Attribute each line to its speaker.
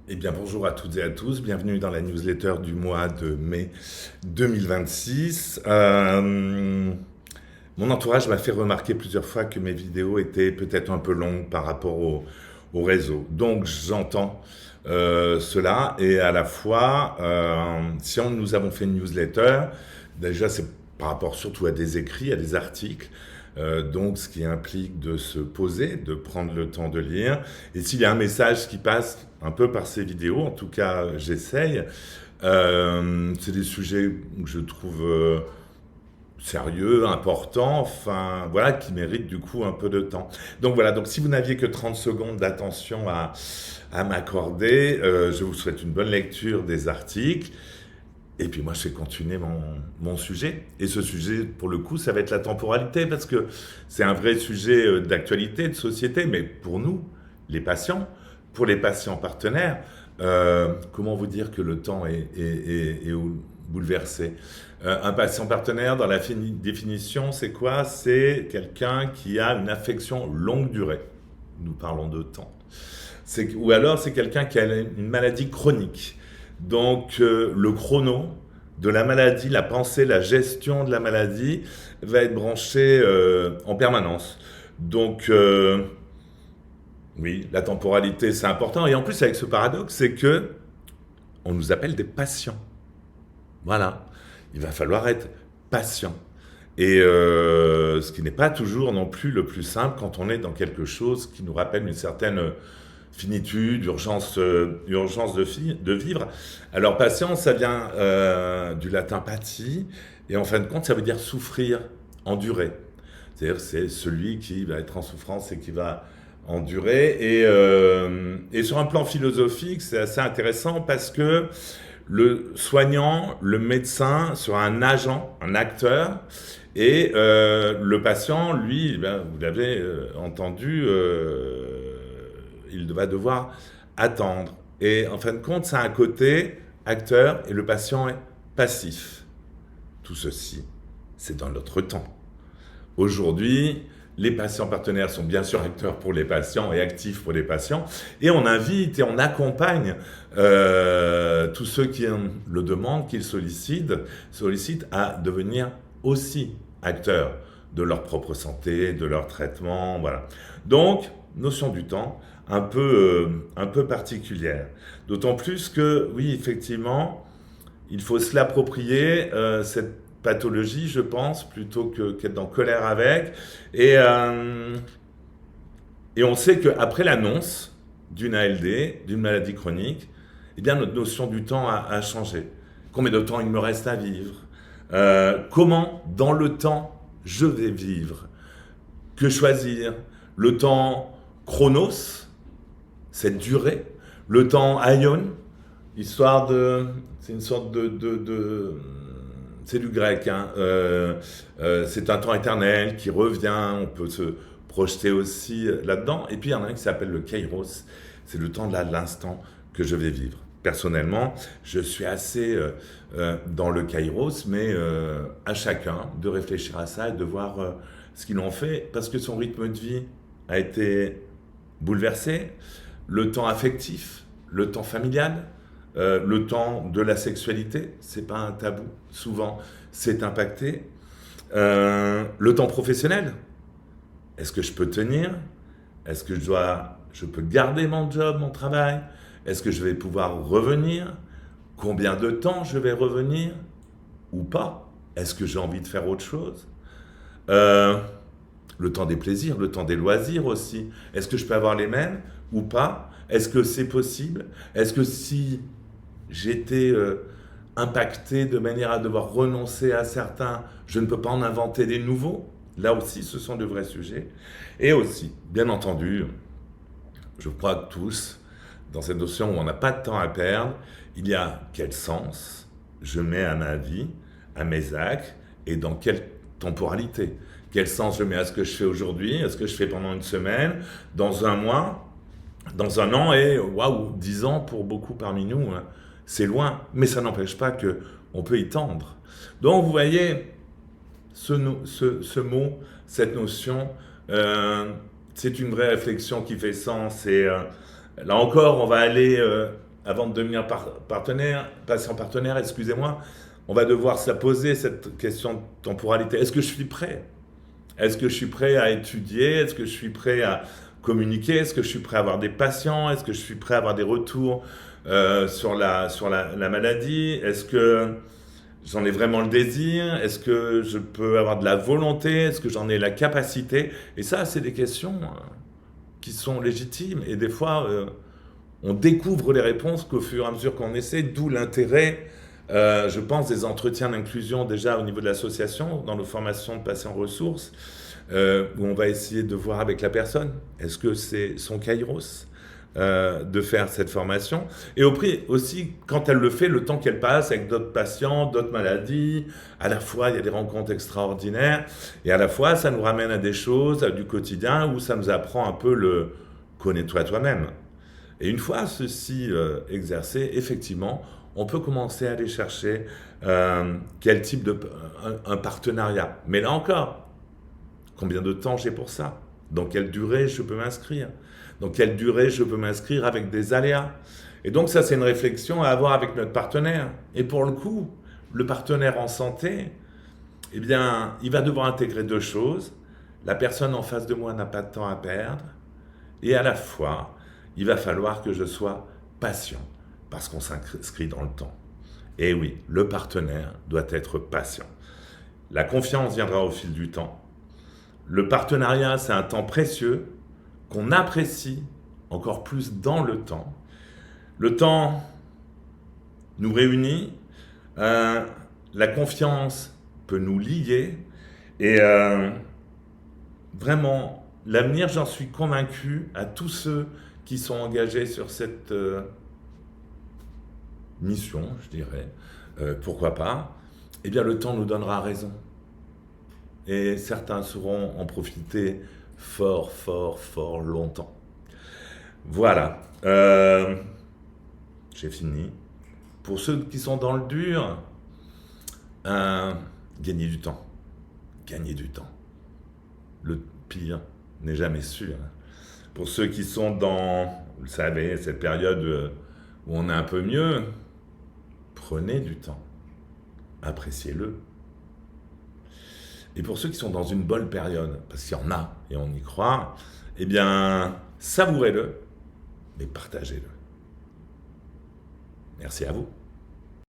Speaker 1: Eh bien, bonjour à toutes et à tous. Bienvenue dans la newsletter du mois de mai 2026. Mon entourage m'a fait remarquer plusieurs fois que mes vidéos étaient peut-être un peu longues par rapport au réseau. Donc, j'entends cela et à la fois, si nous avons fait une newsletter, déjà, c'est par rapport surtout à des écrits, à des articles. Donc, ce qui implique de se poser, de prendre le temps de lire. Et s'il y a un message qui passe un peu par ces vidéos, en tout cas, j'essaye. C'est des sujets que je trouve sérieux, importants, enfin, voilà, qui méritent du coup un peu de temps. Donc voilà, donc si vous n'aviez que 30 secondes d'attention à m'accorder, je vous souhaite une bonne lecture des articles. Et puis moi, je vais continuer mon sujet. Et ce sujet, pour le coup, ça va être la temporalité, parce que c'est un vrai sujet d'actualité, de société, mais pour nous, les patients, pour les patients partenaires, comment vous dire que le temps est bouleversé. Un patient partenaire, dans la définition, c'est quoi? C'est quelqu'un qui a une affection longue durée. Nous parlons de temps. Ou alors c'est quelqu'un qui a une maladie chronique. Donc le chrono de la maladie, la pensée, la gestion de la maladie va être branché en permanence. Donc oui, la temporalité c'est important. Et en plus avec ce paradoxe, c'est que on nous appelle des patients. Voilà, il va falloir être patient. Et ce qui n'est pas toujours non plus le plus simple quand on est dans quelque chose qui nous rappelle une certaine finitude, urgence de vivre. Alors patience, ça vient du latin pati, et en fin de compte, ça veut dire souffrir, endurer. C'est-à-dire c'est celui qui va être en souffrance et qui va endurer. Et sur un plan philosophique, c'est assez intéressant parce que le soignant, le médecin sera un agent, un acteur, et le patient, lui, ben, vous l'avez entendu, il va devoir attendre. Et en fin de compte, ça a un côté acteur et le patient est passif. Tout ceci, c'est dans notre temps. Aujourd'hui, les patients partenaires sont bien sûr acteurs pour les patients et actifs pour les patients. Et on invite et on accompagne tous ceux qui le demandent, qui le sollicitent à devenir aussi acteurs de leur propre santé, de leur traitement. Voilà. Donc, notion du temps un peu particulière. D'autant plus que, oui, effectivement, il faut se l'approprier, cette pathologie, je pense, plutôt qu'être en colère avec. Et, euh, et on sait qu'après l'annonce d'une ALD, d'une maladie chronique, eh bien, notre notion du temps a changé. Combien de temps il me reste à vivre? Comment, dans le temps, je vais vivre? Que choisir? Le temps chronos, cette durée, le temps aion, histoire de, c'est une sorte c'est du grec, hein, c'est un temps éternel qui revient, on peut se projeter aussi là-dedans. Et puis il y en a un qui s'appelle le kairos, c'est le temps de l'instant que je vais vivre. Personnellement, je suis assez dans le kairos, mais à chacun de réfléchir à ça et de voir ce qu'ils ont fait, parce que son rythme de vie a été bouleversé, le temps affectif, le temps familial, le temps de la sexualité, c'est pas un tabou, souvent c'est impacté. Le temps professionnel, est-ce que je peux tenir? Est-ce que je peux garder mon job, mon travail? Est-ce que je vais pouvoir revenir? Combien de temps je vais revenir? Ou pas? Est-ce que j'ai envie de faire autre chose? Euh, le temps des plaisirs, le temps des loisirs aussi. Est-ce que je peux avoir les mêmes ou pas? Est-ce que c'est possible? Est-ce que si j'étais impacté de manière à devoir renoncer à certains, je ne peux pas en inventer des nouveaux? Là aussi, ce sont de vrais sujets. Et aussi, bien entendu, je crois que tous, dans cette notion où on n'a pas de temps à perdre, il y a quel sens je mets à ma vie, à mes actes, et dans quelle temporalité. Quel sens je mets à ce que je fais aujourd'hui, à ce que je fais pendant une semaine, dans un mois, dans un an, et waouh, 10 ans pour beaucoup parmi nous, hein. C'est loin, mais ça n'empêche pas que on peut y tendre. Donc vous voyez, ce mot, cette notion, c'est une vraie réflexion qui fait sens. Et là encore, on va aller avant de devenir patient partenaire, excusez-moi, on va devoir se poser cette question de temporalité. Est-ce que je suis prêt? Est-ce que je suis prêt à étudier? Est-ce que je suis prêt à communiquer? Est-ce que je suis prêt à avoir des patients? Est-ce que je suis prêt à avoir des retours sur la maladie? Est-ce que j'en ai vraiment le désir? Est-ce que je peux avoir de la volonté? Est-ce que j'en ai la capacité? Et ça, c'est des questions qui sont légitimes. Et des fois, on découvre les réponses qu'au fur et à mesure qu'on essaie, d'où l'intérêt, je pense, des entretiens d'inclusion déjà au niveau de l'association, dans nos formations de patients ressources, où on va essayer de voir avec la personne, est-ce que c'est son kairos de faire cette formation, et aussi quand elle le fait, le temps qu'elle passe avec d'autres patients, d'autres maladies, à la fois il y a des rencontres extraordinaires, et à la fois ça nous ramène à des choses du quotidien où ça nous apprend un peu le connais-toi toi-même. Et une fois ceci exercé, effectivement, on peut commencer à aller chercher quel type un partenariat. Mais là encore, combien de temps j'ai pour ça? Dans quelle durée je peux m'inscrire? Dans quelle durée je peux m'inscrire avec des aléas? Et donc ça, c'est une réflexion à avoir avec notre partenaire. Et pour le coup, le partenaire en santé, eh bien, il va devoir intégrer deux choses. La personne en face de moi n'a pas de temps à perdre. Et à la fois, il va falloir que je sois patient, parce qu'on s'inscrit dans le temps. Et oui, le partenaire doit être patient. La confiance viendra au fil du temps. Le partenariat, c'est un temps précieux qu'on apprécie encore plus dans le temps. Le temps nous réunit, la confiance peut nous lier, et vraiment, l'avenir, j'en suis convaincu, à tous ceux qui sont engagés sur cette mission, je dirais, pourquoi pas, eh bien le temps nous donnera raison. Et certains sauront en profiter fort, fort, fort longtemps. Voilà, j'ai fini. Pour ceux qui sont dans le dur, gagnez du temps. Gagnez du temps. Le pire n'est jamais sûr. Pour ceux qui sont dans, vous le savez, cette période où on est un peu mieux, prenez du temps. Appréciez-le. Et pour ceux qui sont dans une bonne période, parce qu'il y en a, et on y croit, eh bien, savourez-le, mais partagez-le. Merci à vous.